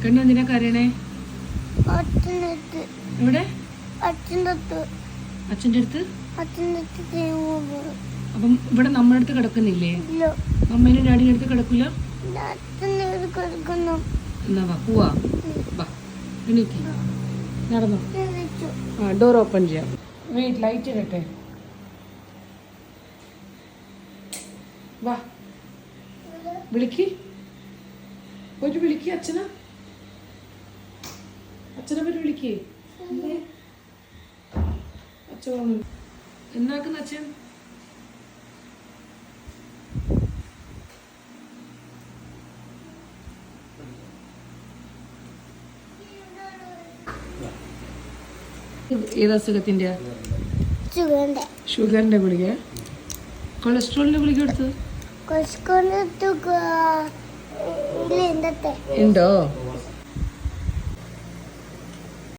കണ്ണെന്തിനാ കരയണേ? ഇവിടെ അച്ഛൻ്റെ അടുത്ത്. അപ്പം ഇവിടെ നമ്മുടെ അടുത്ത് കിടക്കുന്നില്ലേ? അമ്മേനും ഡാഡിയുടെ അടുത്ത് കിടക്കില്ല. എന്നാ വാ പോവാ. വാ എണീക്ക് നടന്നോ. ആ ഡോർ ഓപ്പൺ ചെയ്യാം. വെയിറ്റ് ലൈറ്റ് ഇടട്ടെ. വാ വിളിക്ക്. പോയിട്ട് വിളിക്ക് അച്ഛനെ. അച്ഛനെ പറ്റി വിളിക്കേ. അച്ഛൻ എന്നാക്കുന്ന അച്ഛൻ? ഏത് അസുഖത്തിൻ്റെ? ഷുഗറിന്റെ ഗുളിക. കൊളസ്ട്രോളിന്റെ ഗുളിക എടുത്തത് ഉണ്ടോ?